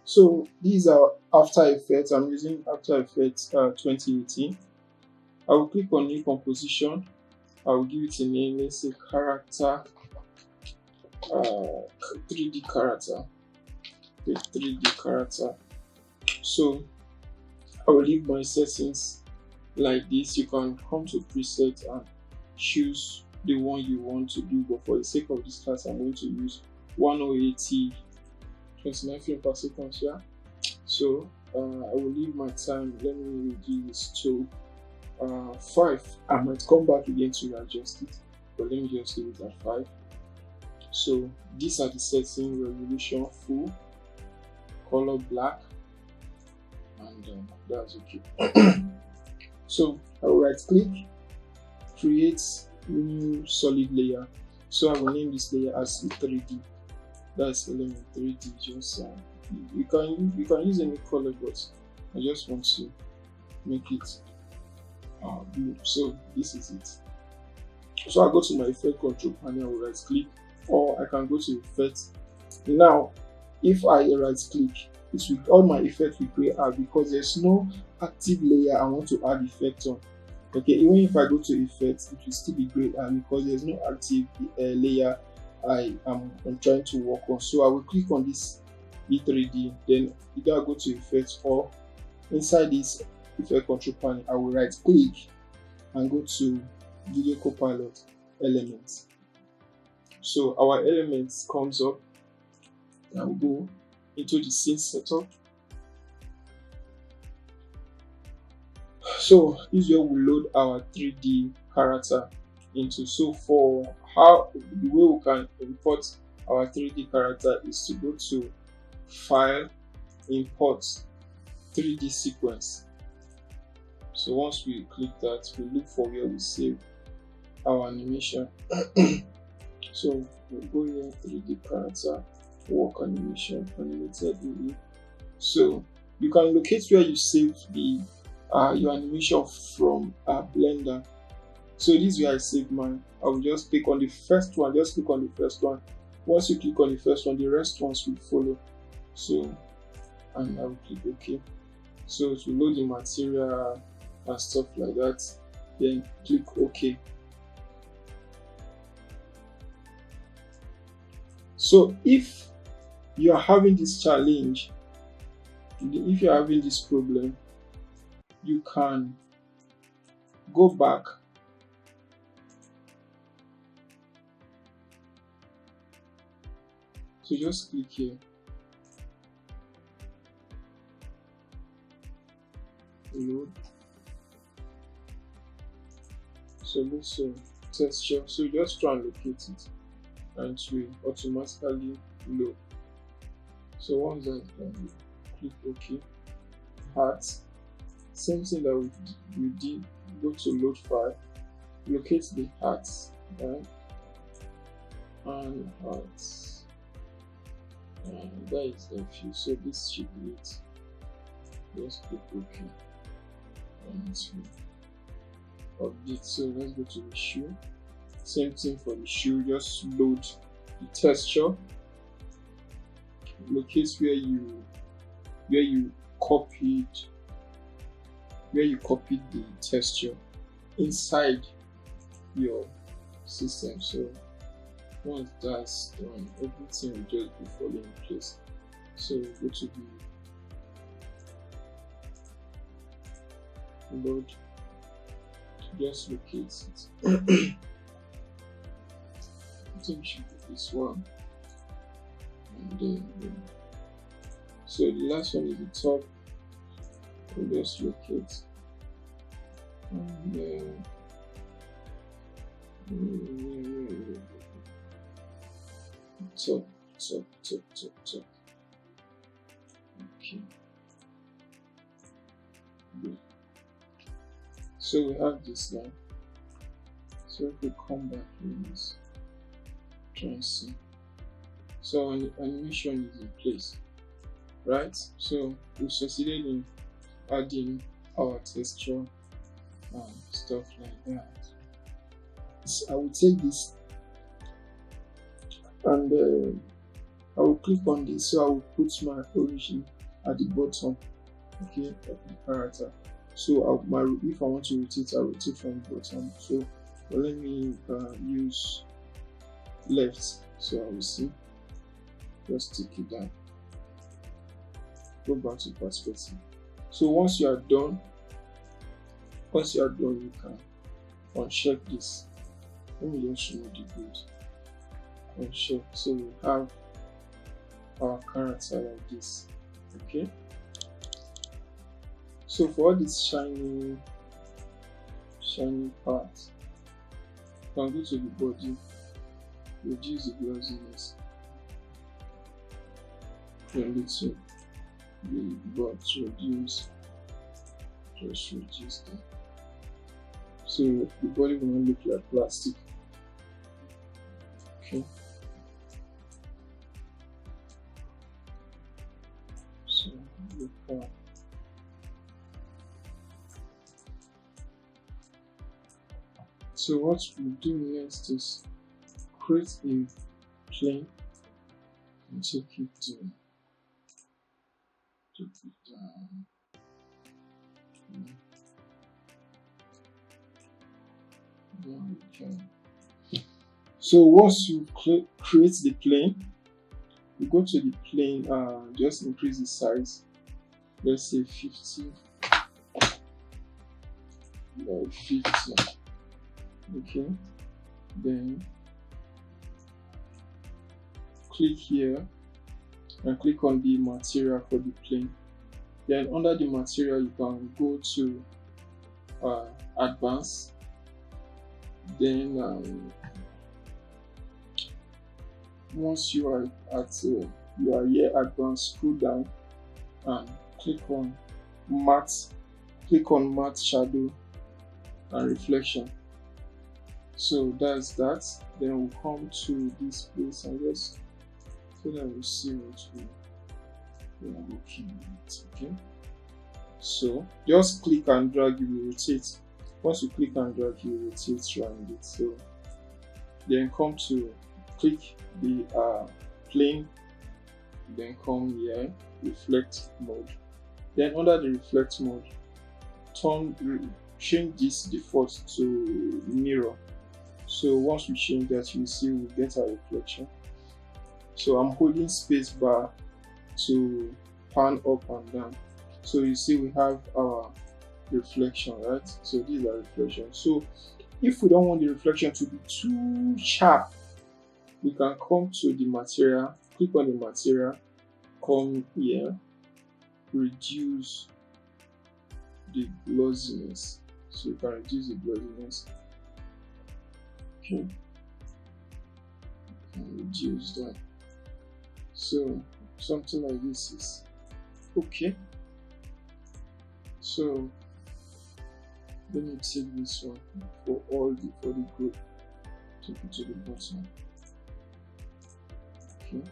So these are After Effects. I'm using After Effects 2018. I will click on New Composition. I will give it a name. Let's say Character, 3D Character. The 3D Character. So I will leave my settings like this. You can come to preset and choose the one you want to do, but for the sake of this class, I'm going to use 1080 29 frames per second here. So I will leave my time. Let me reduce to 5. I might come back again to adjust it, but let me just leave it at 5. So these are the settings: resolution full, color black, and that's okay. So I will right click, create new solid layer. So I will name this layer as 3D. That's element 3D. Just you can use any color, but I just want to make it blue. So this is it. So I go to my effect control panel, I will right click, or I can go to effects. Now if I right click, it will, all my effects will create out because there's no active layer I want to add effect on. Okay, even if I go to effects, it will still be grayed out because there's no active layer I'm trying to work on. So I will click on this E3D, then either go to effects or inside this effect control panel, I will right click and go to video copilot elements. So our elements comes up. I will go into the scene setup. So this is where we load our 3D character into. So for how the way we can import our 3D character is to go to File, Import 3D Sequence. So once we click that, we look for where we save our animation. So we'll go here, 3D character, work animation, animated video. So you can locate where you saved the your animation from Blender. So this is where I save mine. I will just click on the first one. Just click on the first one. Once you click on the first one, the rest ones will follow. So, and I will click OK. So to load the material and stuff like that, then click OK. So if you are having this challenge, if you are having this problem, you can go back so just click here, load. So this texture, so just try and locate it and it will automatically load. So once that's done, click OK. Heart, same thing that we did. Go to load file, locate the hearts, right? And hearts, and that is a few. So this should be it. Just click OK and it will update. So let's go to the shoe. Same thing for the shoe. Just load the texture, locate where you copied the texture inside your system. So once that's done, everything will just be falling in place. So go to the load, just locate it. I think it should be this one, and then so the last one is the top. We'll just locate, and then top. Okay. Good. So we have this now. So if we come back in this, try and see. So animation is in place, right? So we succeeded in adding our texture and stuff like that. So I will take this and I will click on this. So I will put my origin at the bottom, okay, of the character. So if I want to rotate, I'll rotate from the bottom. So let me use left. So I will see. Just take it down. Go back to perspective. So once you are done, you can uncheck this. Let me just remove the grid. Uncheck. So we have our character like this. Okay. So for all this shiny part, you can go to the body, reduce the glossiness, then little the bot reduce, just reduce that. So the body will not look like plastic. Okay. So look at so what we do next is create a plane and take it down. Okay. So once you create the plane, you go to the plane, just increase the size. Let's say 50. Like 50. Okay. Then click here and click on the material for the plane. Then under the material, you can go to advanced. Then once you are here advanced, scroll down and click on matte shadow and reflection. So that's that. Then we'll come to this place and just so that we'll see what we are looking at. Okay. So just click and drag, you will rotate. Once you click and drag, you will rotate around it. So then come to click the plane, then come here, reflect mode. Then under the reflect mode, change this default to mirror. So once we change that, you see we get a reflection. So I'm holding space bar to pan up and down. So you see we have our reflection, right? So these are reflections. So if we don't want the reflection to be too sharp, we can come to the material, click on the material, come here, reduce the glossiness. So you can reduce the glossiness. Okay. And reduce that. So something like this is okay. So let me take this one for the group, take it to the bottom. Okay.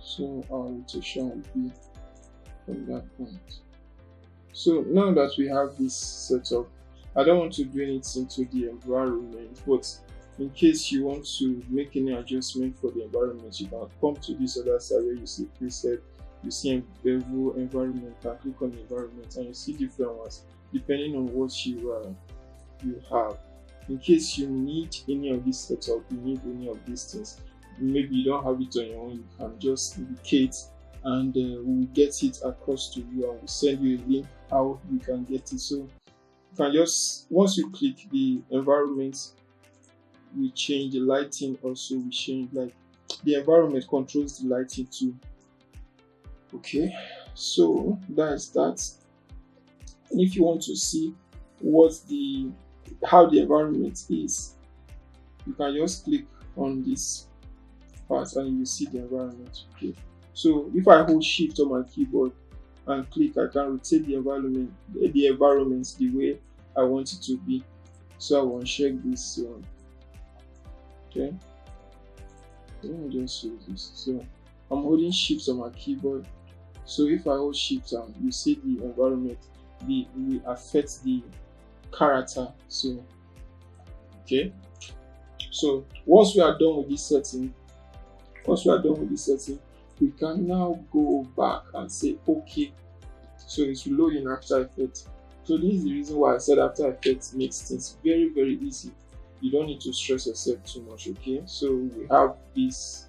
So our rotation will be from that point. So now that we have this setup, I don't want to do anything to the environment, but in case you want to make any adjustment for the environment, you can come to this other side where you see preset, you see bevel environment, and click on the environment, and you see different ones depending on what you have. In case you need any of this setup, you need any of these things, maybe you don't have it on your own, you can just indicate and we'll get it across to you, and we'll send you a link how you can get it. So you can just, once you click the environment, we change the lighting also, we change, like the environment controls the lighting too. Okay, so that's that. And if you want to see how the environment is, you can just click on this part and you will see the environment. Okay, so if I hold shift on my keyboard and click, I can rotate the environment the way I want it to be. So I will uncheck this one. Okay, let me just show this. So I'm holding shift on my keyboard. So if I hold shift down, you see the environment will affect the character. So okay, so once we are done with this setting, we can now go back and say okay. So it will load in After Effects. So this is the reason why I said After Effects makes things very, very easy. You don't need to stress yourself too much. Okay, so we have this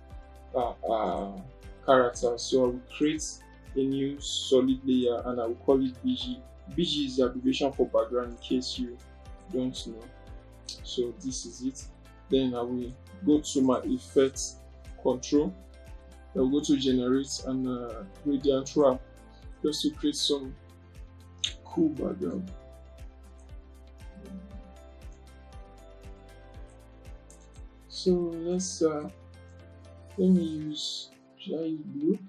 character. So I will create a new solid layer and I will call it BG. BG is the abbreviation for background, in case you don't know. So this is it. Then I will go to my effects control. I will go to generate and gradient wrap just to create some cool background. So let's let me use giant blue.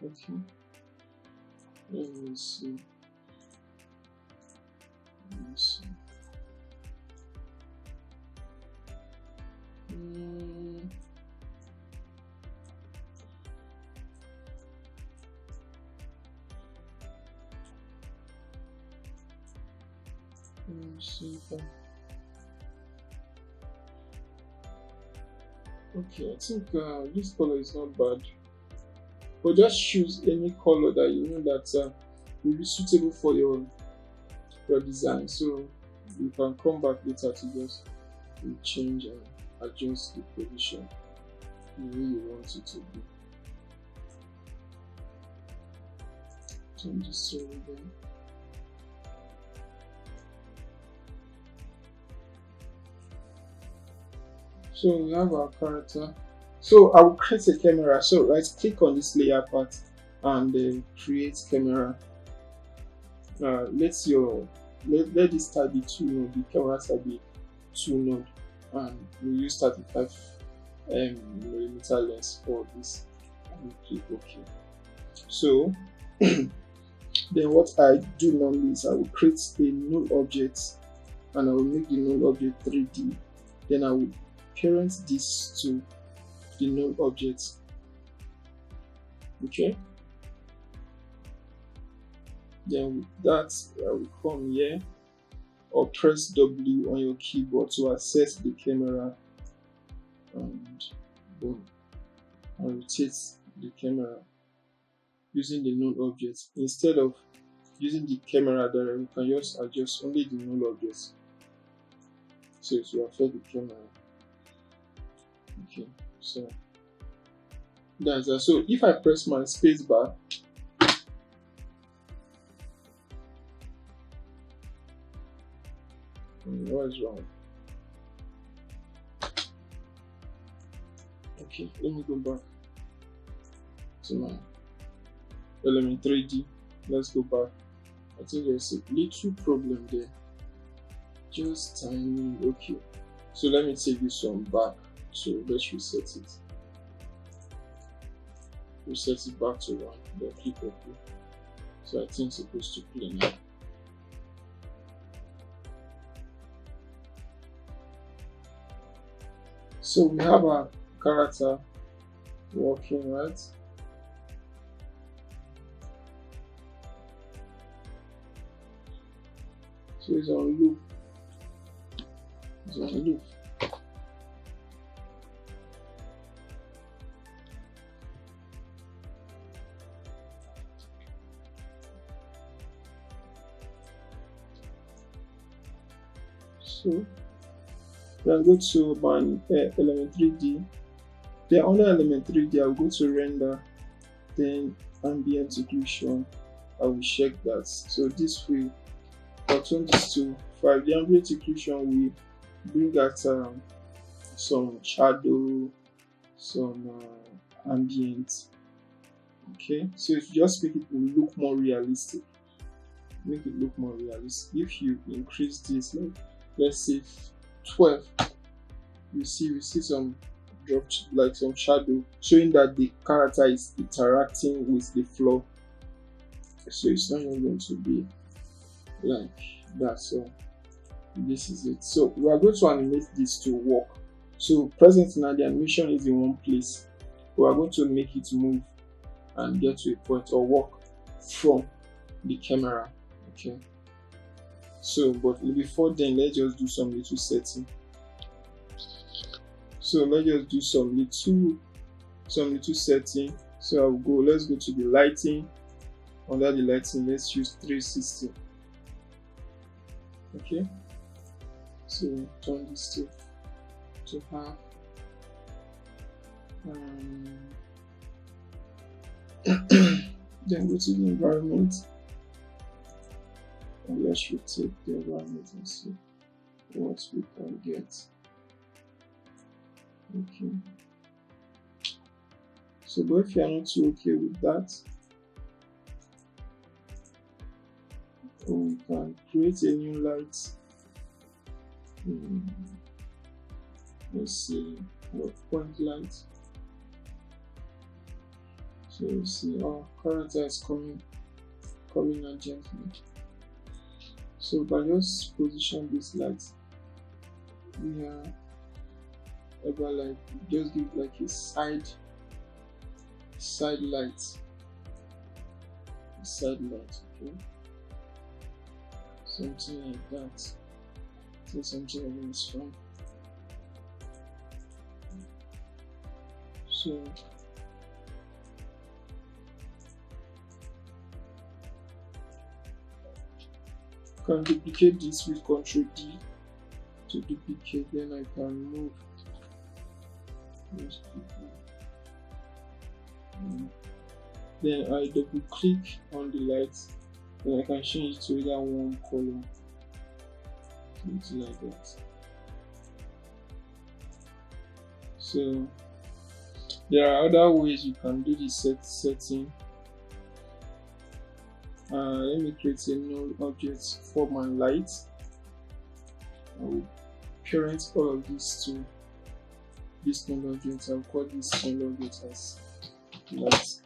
Okay, let me see. Let me see if okay, I think this color is not bad, but just choose any color that you know that will be suitable for your design. So you can come back later to just change and adjust the position the way you want it to be. Change this to again. So we have our character. So I will create a camera. So right click on this layer part and create camera. Let this type be 2 node, the camera type be 2 node, and we use 35 millimeter lens for this, and click OK. So then what I do normally is I will create a null object and I will make the null object 3D. Then I will parent this to the null object. Okay. Then with that, I will come here or press W on your keyboard to access the camera and boom, and rotate the camera using the null object. Instead of using the camera directly, you can just adjust only the null object, so it will affect the camera. Okay, so that's that. So if I press my space bar, what is wrong? Okay, let me go back to my element 3D. Let's go back. I think there's a little problem there, just tiny. Okay, so let me take this one back. So let's reset it. Reset it back to 1. Then click OK. So I think it's supposed to play now. So we have our character working, right? So it's on loop. It's on loop. So then go to my element 3D. Then under element 3D, I'll go to render, then ambient occlusion. I will check that. So this way, I'll turn this to 5. The ambient occlusion will bring out some shadow, some ambient. Okay, so if you just make it look more realistic, make it look more realistic. If you increase this, like let's say 12, we see some dropped, like some shadow, showing that the character is interacting with the floor. So it's not even going to be like that. So this is it. So we are going to animate this to work. So presently now the animation is in one place. We are going to make it move and get to a point or walk from the camera. Okay. So but before then, let's just do some little setting. So let's just do some little some little setting. So let's go to the lighting. Under the lighting, let's use 360. Okay, so turn this to half. Then go to the environment, and let's rotate the environment and see what we can get. Okay, so but if you are not too okay with that, we can create a new light. Let's see what point light. So you see our character is coming out gently. So by just position this light, we are ever like just give like a side light. Okay. Something like that. So something like this fun. So can duplicate this with Ctrl D to duplicate, then I can move. Then I double click on the light, and I can change it to either one color. Something like that. So there are other ways you can do this setting. Let me create a null object for my light. I will parent all of these to this null object. I'll call this null object as light.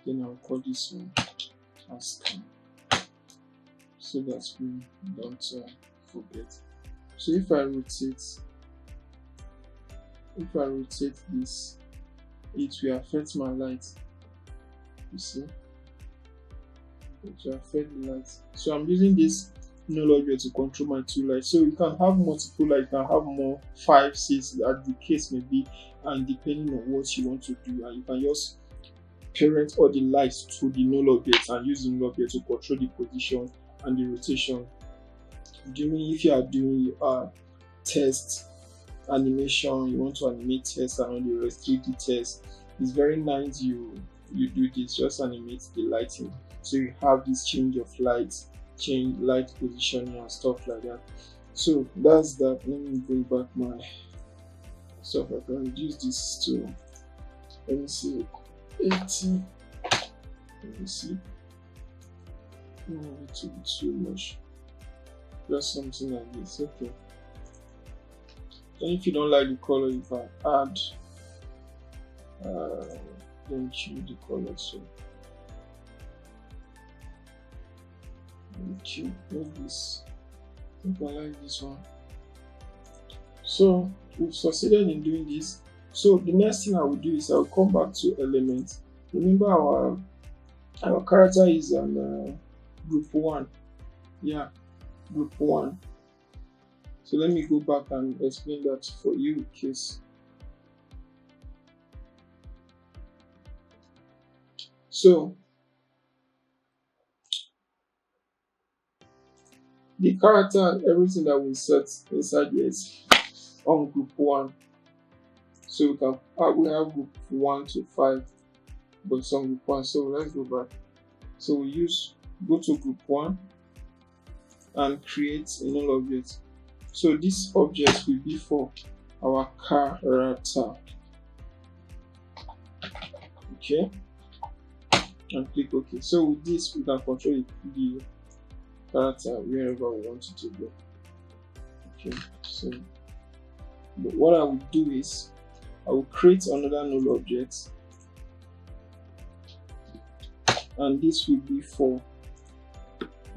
Then I'll call this one as scan, so that we don't forget. So if I rotate this, it will affect my light. You see, it will affect the light. So I'm using this null object to control my two lights. So you can have multiple lights, you can have more, 5, 6, as the case may be, and depending on what you want to do, and you can just parent all the lights to the null object and use the null object to control the position and the rotation. If you are doing test animation, you want to animate tests and all the rest, 3D tests, it's very nice you do this, just animate the lighting, so you have this change of lights, change light positioning and stuff like that. So that's that. Let me bring back my stuff. I can reduce this to, let me see, 80. Let me see. No, it will be too much. Just something like this. Okay. And if you don't like the color, you can add then choose the color. So okay, make this. I think I like this one. So we've succeeded in doing this. So the next thing I will do is I will come back to elements. Remember our character is on group 1. Yeah, group 1. So let me go back and explain that for you in case. So the character and everything that we set inside here is on group 1. So we have group 1 to 5, but it's on group 1. So let's go back. So we go to group 1 and create a null object. So this object will be for our character. Okay, and click OK. So with this, we can control the character wherever we want it to go. Okay, so but what I will do is I will create another null object, and this will be for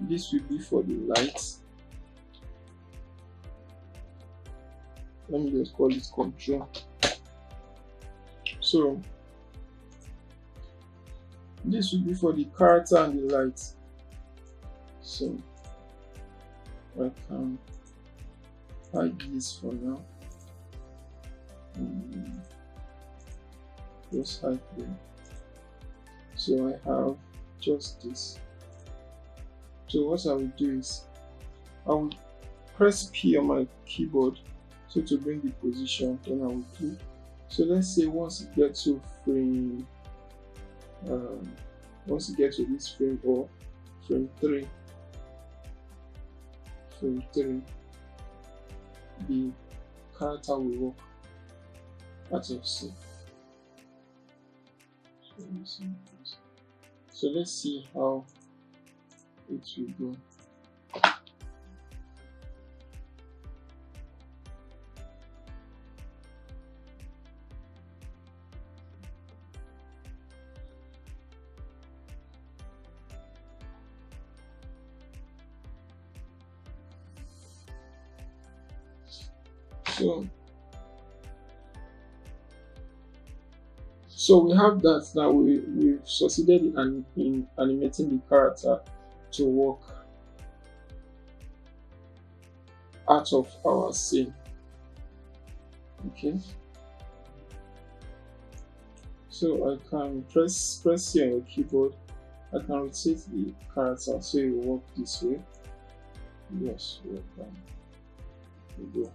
the light. Let me just call it control. So this will be for the character and the light. So I can hide this for now. just hide them. So I have just this. So what I will do is I will press P on my keyboard so to bring the position, then I will click. So let's say once you get to frame, once you get to this frame or frame 3, the character will walk out of C. So let's see how it will go. So we have that. Now we've succeeded in animating the character to walk out of our scene. Okay. So I can press C on your keyboard. I can rotate the character so it will walk this way. Yes, walk down. We go.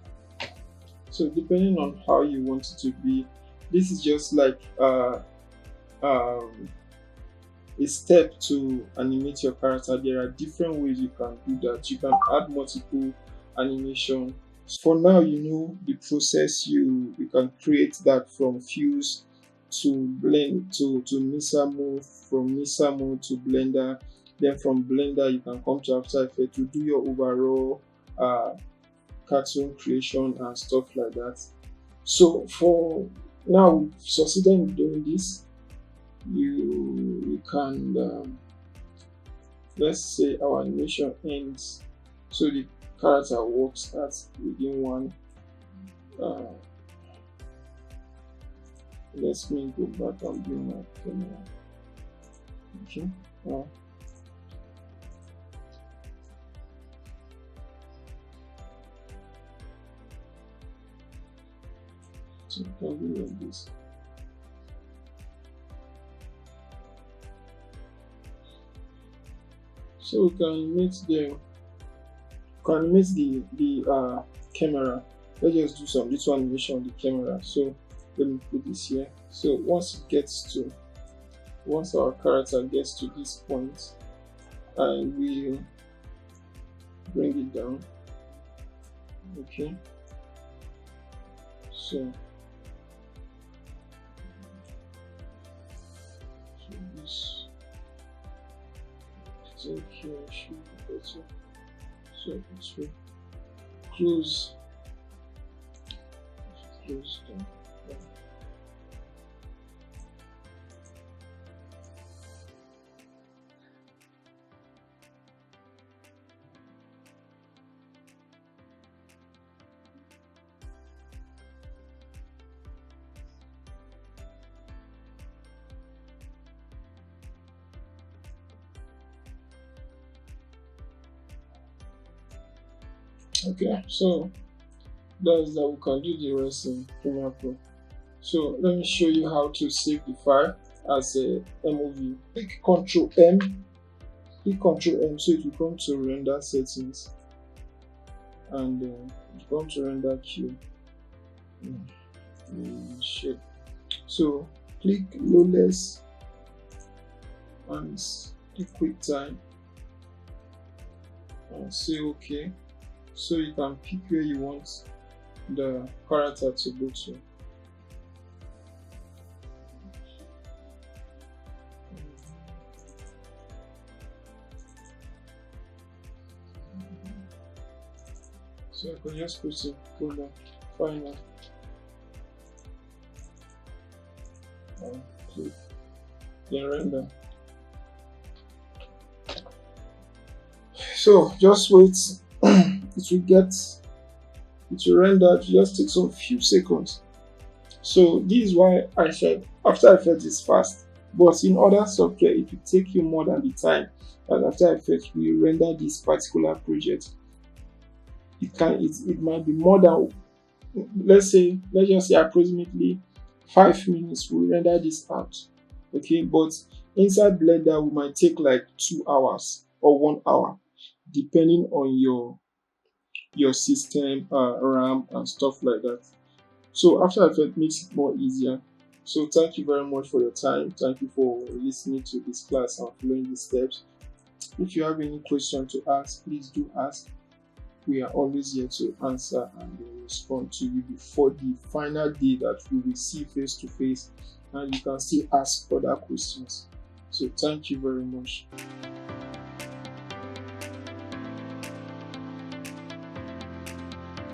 So depending on how you want it to be, this is just like a step to animate your character. There are different ways you can do that. You can add multiple animation. For now, you know the process. You can create that from Fuse to blend to Misa mode, from Misa mode to Blender. Then from Blender, you can come to After Effects to do your overall cartoon creation and stuff like that. So for now, we've succeeded in doing this. You can let's say our animation ends, so the character walks at within one. Let me go back and bring my camera. Okay. So you can do like this. So we can animate the camera. Let's just do some little animation on the camera. So let me put this here. So once our character gets to this point, I will bring it down. Okay. So this okay should be better. So it will close down. Okay, so that's that. We can do the rest in Premiere Pro. So let me show you how to save the file as a MOV. Click Ctrl M, so it will come to render settings, and it will come to render queue. Shape. So click lowless and click QuickTime and say OK. So you can pick where you want the character to go to. So I can just put it folder final and click then render. So just wait. It will render. It just takes a few seconds. So this is why I said After Effects is fast, but in other software it will take you more than the time that After Effects will render this particular project. It might be more than, let's just say approximately 5 minutes, we'll render this out. Okay, but inside Blender, we might take like 2 hours or 1 hour, depending on your system, RAM, and stuff like that. So After Effects makes it more easier. So thank you very much for your time. Thank you for listening to this class and following these steps. If you have any question to ask, please do ask. We are always here to answer and respond to you before the final day that we will see face to face, and you can still ask other questions. So thank you very much.